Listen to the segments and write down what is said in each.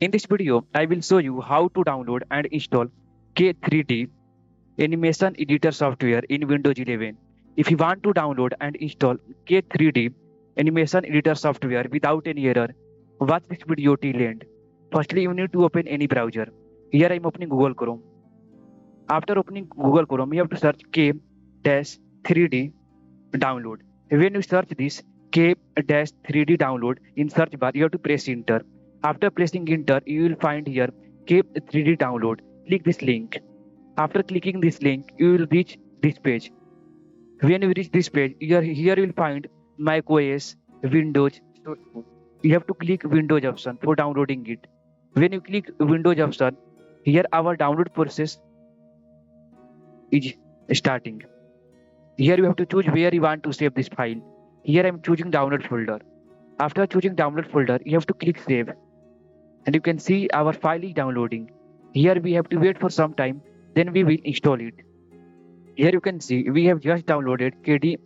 In this video, I will show you how to download and install K-3D animation editor software in Windows 11. If you want to download and install K-3D animation editor software without any error, watch this video till end. Firstly, you need to open any browser. Here I am opening Google Chrome. After opening Google Chrome, you have to search K-3D download. When you search this K-3D download in search bar, you have to press enter. After pressing enter, you will find here K-3D download. Click this link. After clicking this link, you will reach this page. When you reach this page, here you will find Mac OS, Windows, source code. You have to click Windows option for downloading it. When you click Windows option, here our download process is starting. Here you have to choose where you want to save this file. Here I am choosing download folder. After choosing download folder, you have to click save. And you can see our file is downloading. Here we have to wait for some time, then we will install it. Here you can see we have just downloaded K-3D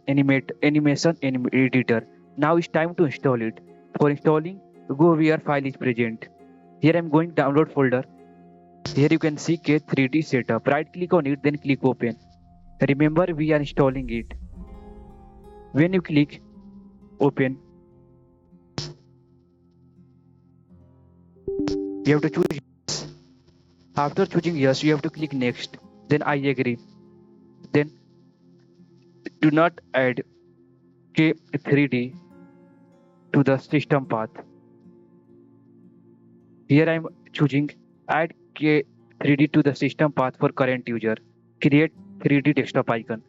animation editor. Now it's time to install it. For installing, go where file is present. Here I am going download folder. Here you can see K-3D setup. Right click on it, then click open. Remember we are installing it. When you click open, you have to choose yes. After choosing yes, you have to click next. Then I agree. Then do not add K-3D to the system path. Here I am choosing add K-3D to the system path for current user. Create 3D desktop icon.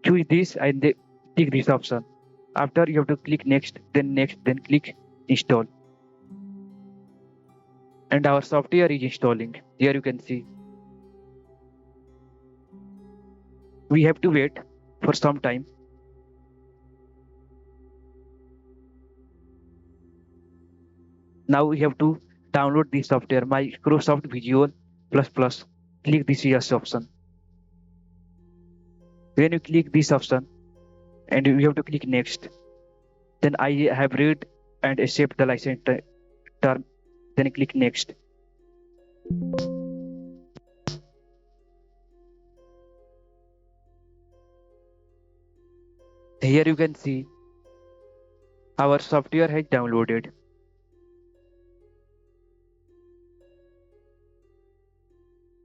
Choose this and then tick this option. After you have to click next, then click install. And our software is installing. Here you can see. We have to wait for some time. Now we have to download this software, Microsoft Visual Plus. Click this yes option. When you click this option, and you have to click next. Then I have read and accept the license term. Then click next. Here you can see our software has downloaded.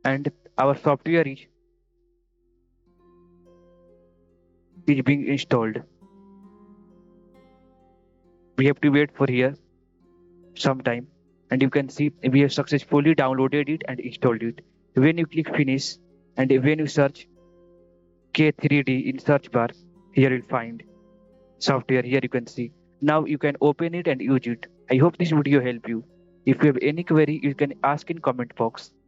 And our software is being installed. We have to wait for here some time, and you can see we have successfully downloaded it and installed it. When you click finish and when you search K3D in search bar, here you'll find software. Here you can see. Now you can open it and use it. I hope this video helped you. If you have any query, you can ask in comment box.